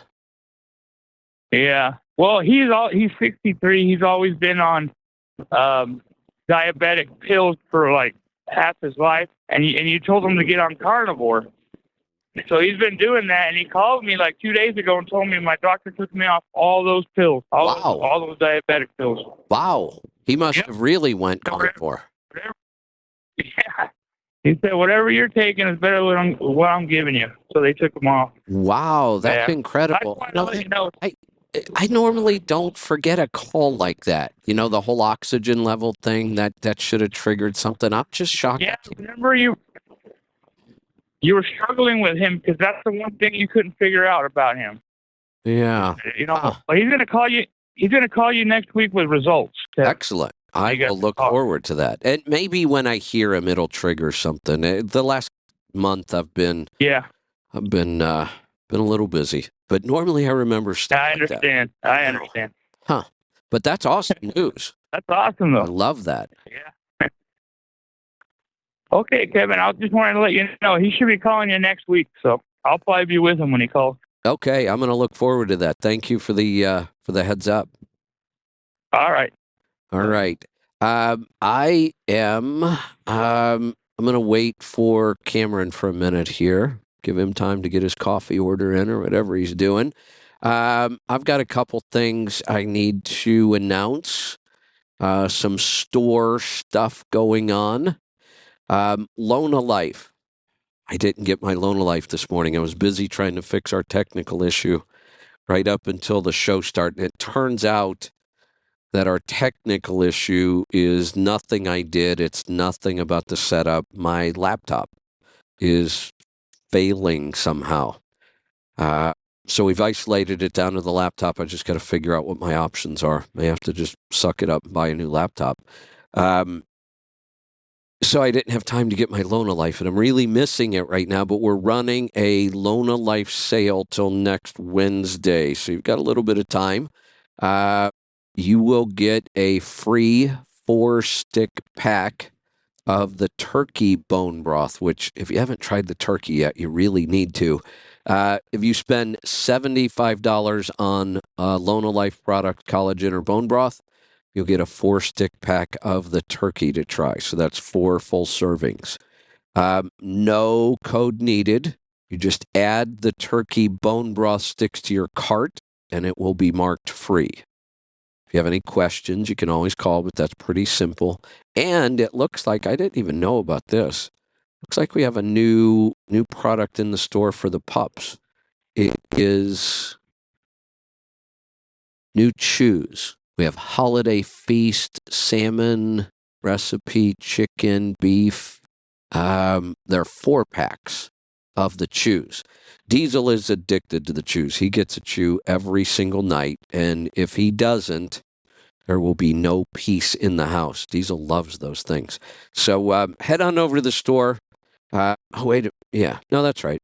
Speaker 8: Yeah. Well, he's 63. He's always been on diabetic pills for like half his life, and you told him to get on carnivore. So he's been doing that, and he called me like 2 days ago and told me my doctor took me off all those pills, all those diabetic pills.
Speaker 1: Wow. He must have really went carnivore.
Speaker 8: Yeah. He said, whatever you're taking is better than what I'm giving you. So they took him off.
Speaker 1: Wow, that's
Speaker 8: Yeah.
Speaker 1: incredible.
Speaker 8: I just wanted to
Speaker 1: I normally don't forget a call like that. The whole oxygen level thing, that should have triggered something. I'm just shocked.
Speaker 8: Yeah, remember you you were struggling with him because that's the one thing you couldn't figure out about him.
Speaker 1: Yeah.
Speaker 8: But he's going to call you. He's going to call you next week with results.
Speaker 1: Excellent. I
Speaker 8: You
Speaker 1: will
Speaker 8: got-
Speaker 1: look forward to that. And maybe when I hear him, it'll trigger something. The last month I've been a little busy, but normally I remember stuff
Speaker 8: I
Speaker 1: like that.
Speaker 8: understand. I understand.
Speaker 1: Huh. But that's awesome news.
Speaker 8: That's awesome,
Speaker 1: I
Speaker 8: though.
Speaker 1: love that.
Speaker 8: Yeah. Okay, Kevin. I just wanted to let you know he should be calling you next week, so I'll probably be with him when he calls.
Speaker 1: Okay, I'm going to look forward to that. Thank you for the heads up.
Speaker 8: All right.
Speaker 1: All right. I am. I'm going to wait for Cameron for a minute here. Give him time to get his coffee order in or whatever he's doing. I've got a couple things I need to announce. Some store stuff going on. Lona Life. I didn't get my Lona Life this morning. I was busy trying to fix our technical issue right up until the show started. It turns out that our technical issue is nothing I did. It's nothing about the setup. My laptop is failing somehow. So we've isolated it down to the laptop. I just got to figure out what my options are. I have to just suck it up and buy a new laptop. So I didn't have time to get my Lona Life, and I'm really missing it right now, but we're running a Lona Life sale till next Wednesday. So you've got a little bit of time. You will get a free 4-stick pack of the turkey bone broth, which if you haven't tried the turkey yet, you really need to. If you spend $75 on Lona Life product, collagen or bone broth, you'll get a 4-stick pack of the turkey to try. So that's 4 full servings. No code needed. You just add the turkey bone broth sticks to your cart, and it will be marked free. If you have any questions, you can always call, but that's pretty simple. And it looks like, I didn't even know about this. Looks like we have a new product in the store for the pups. It is new chews. We have holiday feast, salmon, recipe, chicken, beef. There are 4 packs of the chews. Diesel is addicted to the chews. He gets a chew every single night, and if he doesn't, there will be no peace in the house. Diesel loves those things. So head on over to the store. That's right.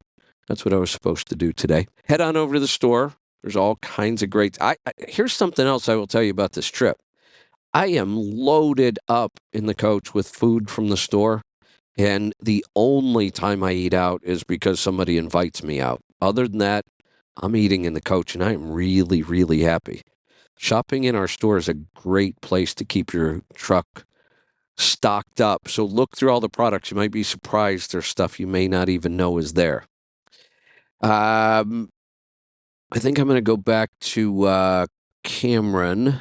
Speaker 1: That's what I was supposed to do today. Head on over to the store. There's all kinds of great. Here's something else I will tell you about this trip. I am loaded up in the coach with food from the store, and the only time I eat out is because somebody invites me out. Other than that, I'm eating in the coach, and I am really, really happy. Shopping in our store is a great place to keep your truck stocked up. So look through all the products. You might be surprised there's stuff you may not even know is there. I think I'm going to go back to Cameron,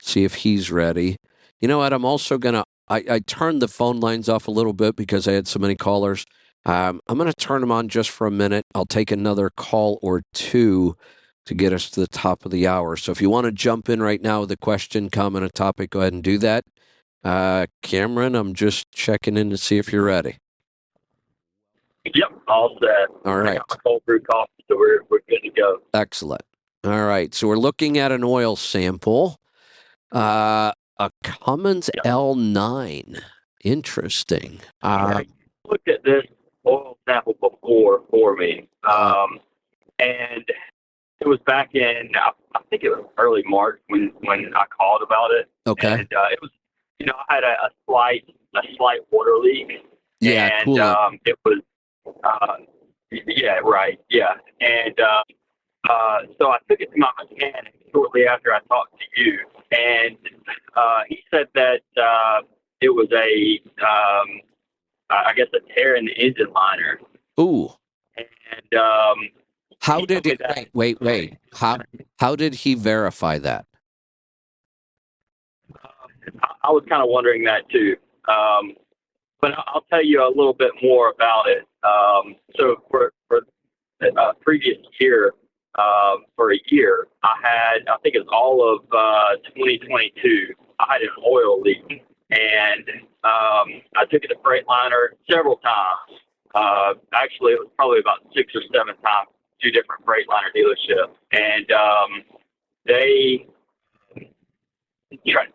Speaker 1: see if he's ready. You know what? I'm also going to, I turned the phone lines off a little bit because I had so many callers. I'm going to turn them on just for a minute. I'll take another call or two to get us to the top of the hour. So if you want to jump in right now with a question, comment, a topic, go ahead and do that. Cameron, I'm just checking in to see if you're ready.
Speaker 7: Yep, all set.
Speaker 1: All right.
Speaker 7: I got my cold brew coffee, so we're good to go.
Speaker 1: Excellent. All right. So we're looking at an oil sample, a Cummins L9. Interesting.
Speaker 7: Looked at this oil sample before for me, and it was back in I think it was early March when I called about it.
Speaker 1: Okay.
Speaker 7: And it was, I had a slight water leak.
Speaker 1: Yeah,
Speaker 7: and
Speaker 1: cool.
Speaker 7: It was right. And so I took it to my mechanic shortly after I talked to you, and he said that it was I guess a tear in the engine liner.
Speaker 1: Ooh.
Speaker 7: And
Speaker 1: how did it? Wait. How did he verify that?
Speaker 7: I was kind of wondering that too. But I'll tell you a little bit more about it. So for the previous year, for a year, I think it was all of 2022, I had an oil leak. And I took it to Freightliner several times. Actually, it was probably about 6 or 7 times, 2 different Freightliner dealerships, and they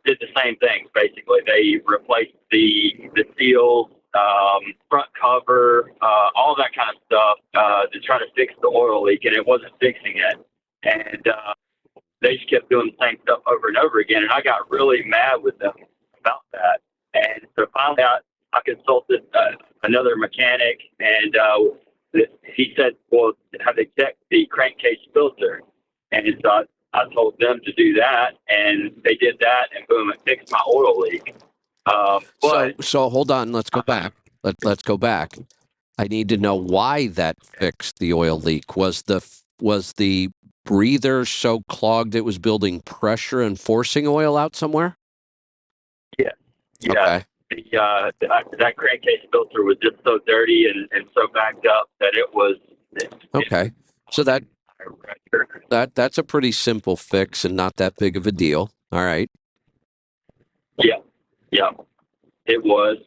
Speaker 7: did the same things. Basically, they replaced the seals, front cover, all that kind of stuff to try to fix the oil leak, and it wasn't fixing it. And they just kept doing the same stuff over and over again, and I got really mad with them about that. And so finally, I consulted another mechanic, and he said, "Well, have they checked the crankcase filter?" And so I told them to do that, and they did that, and boom, it fixed my oil leak.
Speaker 1: So hold on. Let's go back. Let's go back. I need to know why that fixed the oil leak. Was the breather so clogged it was building pressure and forcing oil out somewhere?
Speaker 7: Yeah.
Speaker 1: Okay.
Speaker 7: That crankcase filter was just so dirty and so backed up that it was.
Speaker 1: Okay. So that's a pretty simple fix and not that big of a deal. All right.
Speaker 7: Yeah, it was.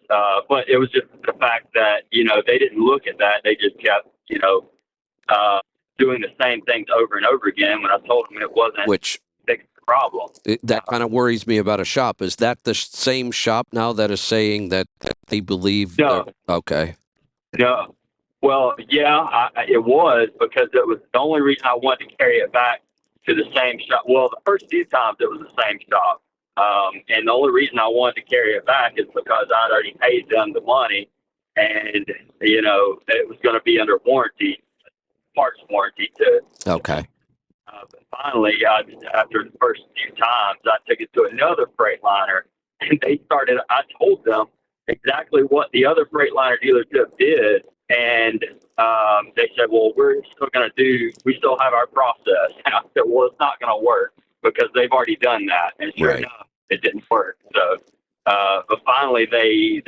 Speaker 7: But it was just the fact that, they didn't look at that. They just kept, doing the same things over and over again when I told them it wasn't fixing the problem.
Speaker 1: That kind of worries me about a shop. Is that the same shop now that is saying that they believe?
Speaker 7: No.
Speaker 1: Okay.
Speaker 7: No. Well, yeah, it was, because it was the only reason I wanted to carry it back to the same shop. Well, the first few times it was the same shop. And the only reason I wanted to carry it back is because I'd already paid them the money, and, it was going to be under warranty, parts warranty too.
Speaker 1: Okay.
Speaker 7: But finally, after the first few times, I took it to another Freightliner, and I told them exactly what the other Freightliner dealership did. And they said, "Well, we still have our process." And I said, "Well, it's not going to work because they've already done that." And sure enough, it didn't work. So, but finally they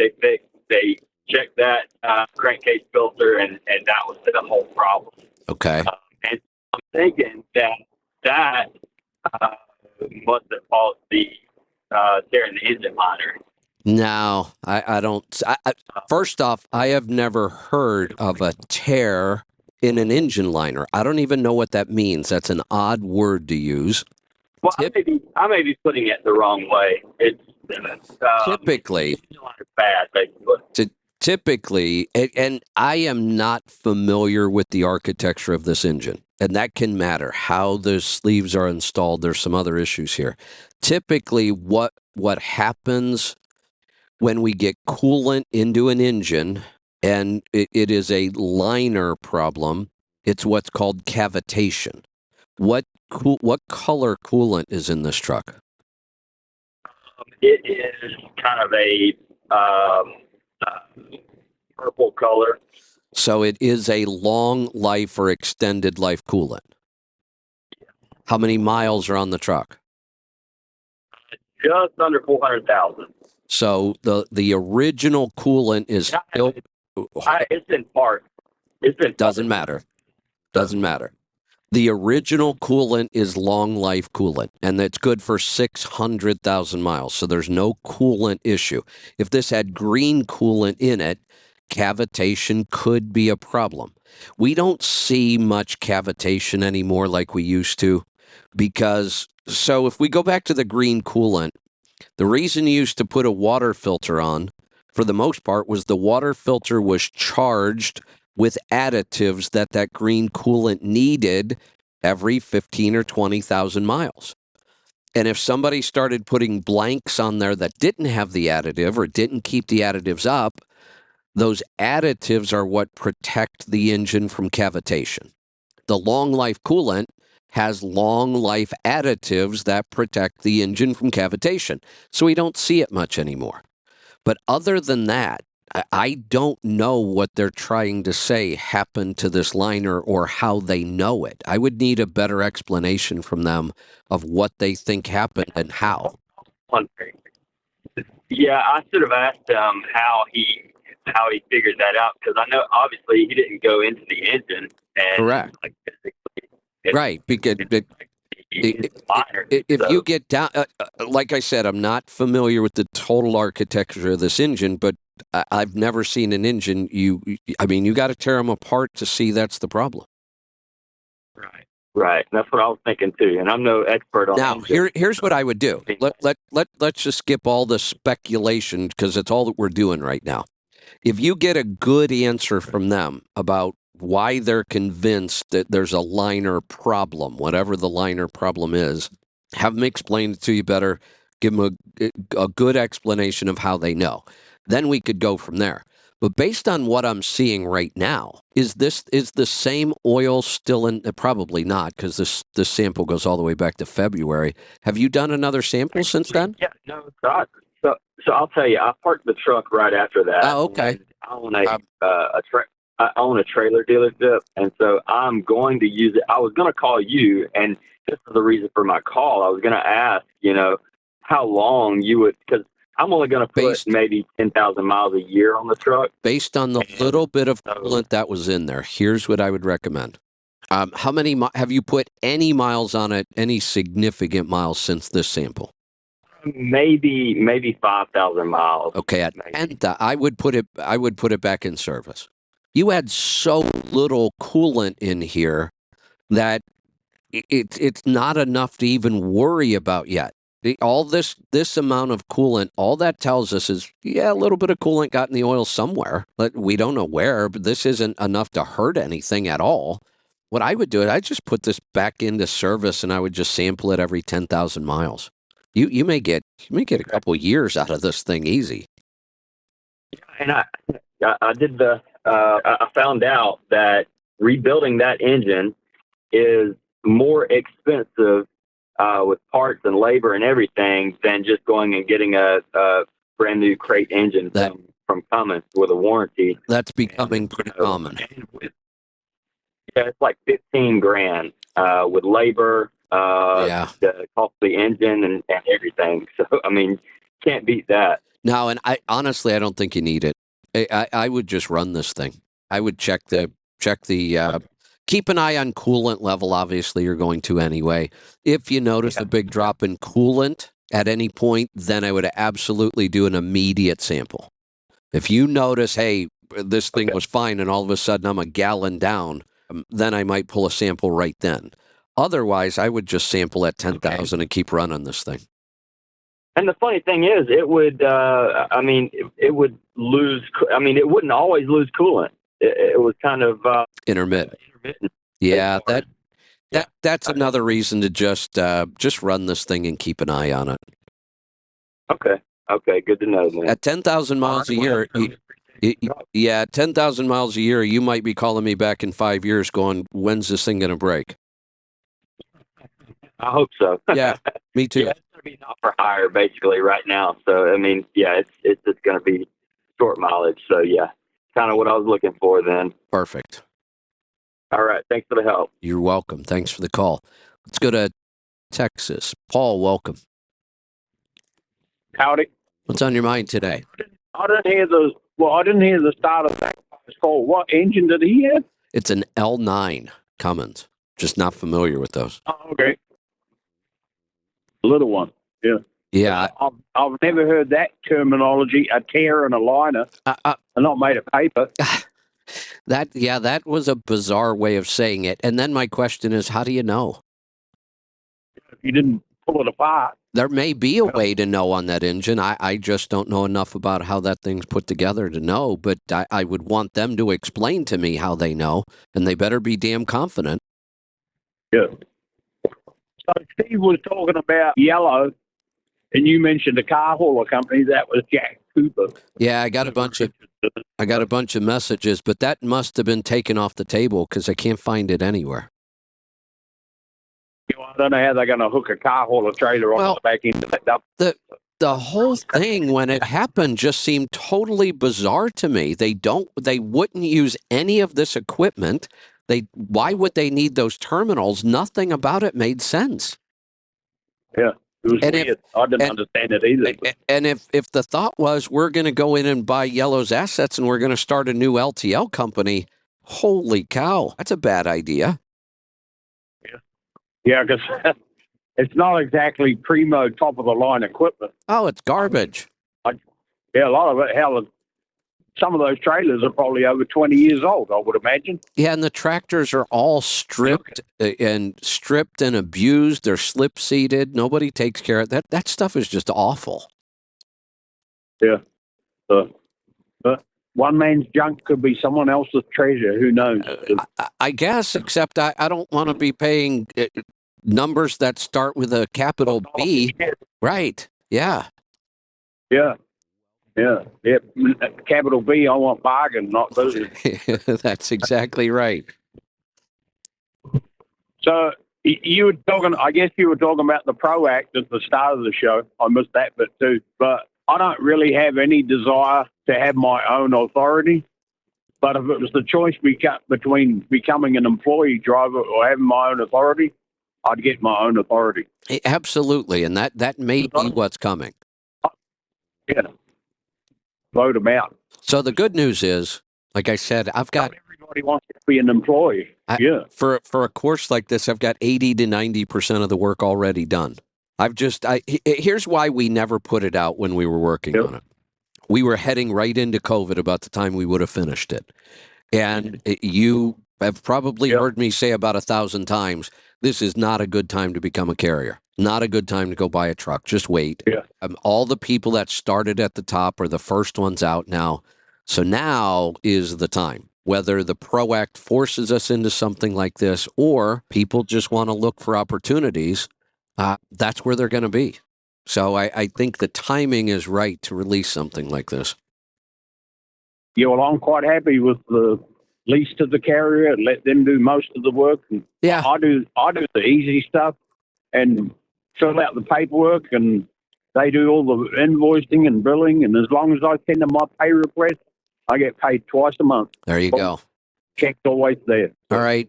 Speaker 7: checked that crankcase filter, and that was the whole problem.
Speaker 1: Okay.
Speaker 7: And I'm thinking that must have caused the tear in the engine liner.
Speaker 1: No, I don't. First off, I have never heard of a tear in an engine liner. I don't even know what that means. That's an odd word to use.
Speaker 7: Well, I may be putting it the wrong way. It's
Speaker 1: typically
Speaker 7: bad, basically.
Speaker 1: Typically, and I am not familiar with the architecture of this engine, and that can matter. How the sleeves are installed, there's some other issues here. Typically, what happens when we get coolant into an engine, and it is a liner problem, it's what's called cavitation. What color coolant is in this truck?
Speaker 7: It is kind of a purple color.
Speaker 1: So it is a long life or extended life coolant. How many miles are on the truck?
Speaker 7: Just under 400,000.
Speaker 1: So the original coolant is still.
Speaker 7: It's in part.
Speaker 1: Doesn't matter. Doesn't matter. The original coolant is long life coolant, and that's good for 600,000 miles. So there's no coolant issue. If this had green coolant in it, cavitation could be a problem. We don't see much cavitation anymore like we used to, because so if we go back to the green coolant, the reason you used to put a water filter on, for the most part, was the water filter was charged with additives that green coolant needed every 15 or 20,000 miles. And if somebody started putting blanks on there that didn't have the additive or didn't keep the additives up, those additives are what protect the engine from cavitation. The long life coolant has long life additives that protect the engine from cavitation. So we don't see it much anymore. But other than that, I don't know what they're trying to say happened to this liner or how they know it. I would need a better explanation from them of what they think happened and how.
Speaker 7: Yeah, I should have asked him how he figured that out, because I know obviously he didn't go into the engine and
Speaker 1: correct. Right, because if you get down, like I said, I'm not familiar with the total architecture of this engine, but I've never seen an engine. I mean, you got to tear them apart to see that's the problem.
Speaker 7: Right. Right. That's what I was thinking too. And I'm no expert on
Speaker 1: Now,
Speaker 7: engines.
Speaker 1: here's what I would do. Let's just skip all the speculation because it's all that we're doing right now. If you get a good answer from them about why they're convinced that there's a liner problem, whatever the liner problem is, have them explain it to you better. Give them a good explanation of how they know. Then we could go from there. But based on what I'm seeing right now, is the same oil still in? Probably not, because this sample goes all the way back to February. Have you done another sample since then?
Speaker 7: Yeah, no, so I'll tell you, I parked the truck right after that.
Speaker 1: Oh, okay.
Speaker 7: And I own I own a trailer dealership, and so I'm going to use it. I was going to call you, and this is the reason for my call. I was going to ask, how long you would, because I'm only going to put maybe 10,000 miles a year on the truck.
Speaker 1: Based on the little bit of coolant that was in there, here's what I would recommend. How many have you put any miles on it? Any significant miles since this sample?
Speaker 7: Maybe 5,000 miles.
Speaker 1: Okay, I would put it back in service. You had so little coolant in here that it's not enough to even worry about yet. All this amount of coolant, all that tells us is, a little bit of coolant got in the oil somewhere, but we don't know where. But this isn't enough to hurt anything at all. What I would do is I'd just put this back into service, and I would just sample it every 10,000 miles. You may get a couple years out of this thing easy.
Speaker 7: And I did I found out that rebuilding that engine is more expensive with parts and labor and everything than just going and getting a brand new crate engine from Cummins with a warranty.
Speaker 1: That's becoming pretty common.
Speaker 7: It's like $15,000 with labor, the cost of the engine and everything. So I mean, can't beat that.
Speaker 1: No, and I honestly don't think you need it. I would just run this thing. I would check the keep an eye on coolant level. Obviously, you're going to anyway. If you notice a big drop in coolant at any point, then I would absolutely do an immediate sample. If you notice, hey, this thing was fine, and all of a sudden I'm a gallon down, then I might pull a sample right then. Otherwise, I would just sample at 10,000 and keep running this thing.
Speaker 7: And the funny thing is, it would, it would lose. I mean, it wouldn't always lose coolant. It was kind of
Speaker 1: intermittent. Yeah, that's another reason to just run this thing and keep an eye on it.
Speaker 7: Okay, good to know, man.
Speaker 1: At 10,000 miles a year, 10,000 miles a year, you might be calling me back in 5 years, going, "When's this thing going to break?"
Speaker 7: I hope so.
Speaker 1: Yeah, me too.
Speaker 7: Yeah, it's going to be not for hire basically right now. So I mean, it's just going to be short mileage. So yeah, kind of what I was looking for then.
Speaker 1: Perfect.
Speaker 7: All right, thanks for the help.
Speaker 1: You're welcome. Thanks for the call. Let's go to Texas. Paul, welcome.
Speaker 9: Howdy.
Speaker 1: What's on your mind today?
Speaker 9: I didn't hear the start of that call. What engine did he have?
Speaker 1: It's an L9 Cummins. Just not familiar with those.
Speaker 9: Oh, okay. Little one. Yeah.
Speaker 1: Yeah.
Speaker 9: I've never heard that terminology, a tear and a liner. They're not made of paper.
Speaker 1: That was a bizarre way of saying it. And then my question is, how do you know?
Speaker 9: You didn't pull it apart.
Speaker 1: There may be a way to know on that engine. I just don't know enough about how that thing's put together to know, but I would want them to explain to me how they know, and they better be damn confident.
Speaker 9: Yeah. So Steve was talking about yellow, and you mentioned a car hauler company. That was Jack Cooper.
Speaker 1: Yeah, I got a bunch of messages, but that must have been taken off the table because I can't find it anywhere.
Speaker 9: I don't know how they're going to hook a car hauler trailer on the back end of that dump.
Speaker 1: The whole thing when it happened just seemed totally bizarre to me. They wouldn't use any of this equipment. Why would they need those terminals? Nothing about it made sense.
Speaker 9: Yeah, it was weird. I didn't understand it either.
Speaker 1: And if the thought was we're going to go in and buy Yellow's assets and we're going to start a new LTL company, holy cow, that's a bad idea.
Speaker 9: Yeah, because it's not exactly primo top of the line equipment.
Speaker 1: Oh, it's garbage.
Speaker 9: Yeah, a lot of it, some of those trailers are probably over 20 years old, I would imagine.
Speaker 1: Yeah, and the tractors are all stripped and abused. They're slip seated. Nobody takes care of that. That stuff is just awful.
Speaker 9: One man's junk could be someone else's treasure. Who knows?
Speaker 1: I guess, except I don't want to be paying numbers that start with a capital B. Right. Yeah.
Speaker 9: Yeah. Capital B, I want bargain, not business.
Speaker 1: That's exactly right.
Speaker 9: So you were talking, I guess you were talking about the PRO Act at the start of the show. I missed that bit too. But I don't really have any desire to have my own authority. But if it was the choice between becoming an employee driver or having my own authority, I'd get my own authority.
Speaker 1: Absolutely. And that may be what's coming.
Speaker 9: Yeah. Vote them out.
Speaker 1: So the good news is, like I said, I've got
Speaker 9: Everybody wants to be an employee.
Speaker 1: For a course like this, I've got 80 to 90% of the work already done. Here's why we never put it out when we were working on it. We were heading right into COVID about the time we would have finished it. And you have probably heard me say about 1,000 times, this is not a good time to become a carrier. Not a good time to go buy a truck. Just wait.
Speaker 9: Yeah.
Speaker 1: All the people that started at the top are the first ones out now. So now is the time. Whether the PRO Act forces us into something like this or people just want to look for opportunities, that's where they're going to be. So I think the timing is right to release something like this.
Speaker 9: Yeah, well, I'm quite happy with the lease to the carrier and let them do most of the work. And
Speaker 1: Yeah.
Speaker 9: I do the easy stuff and fill out the paperwork, and they do all the invoicing and billing. And as long as I send them my pay request, I get paid twice a month.
Speaker 1: There you go.
Speaker 9: Check's always there.
Speaker 1: All right.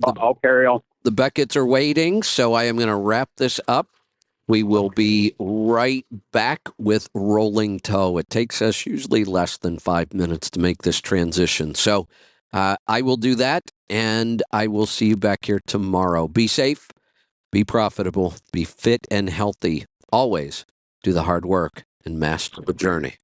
Speaker 9: I'll carry on.
Speaker 1: The Becketts are waiting, so I am going to wrap this up. We will be right back with Rolling Toe. It takes us usually less than 5 minutes to make this transition. So I will do that, and I will see you back here tomorrow. Be safe, be profitable, be fit and healthy. Always do the hard work and master the journey.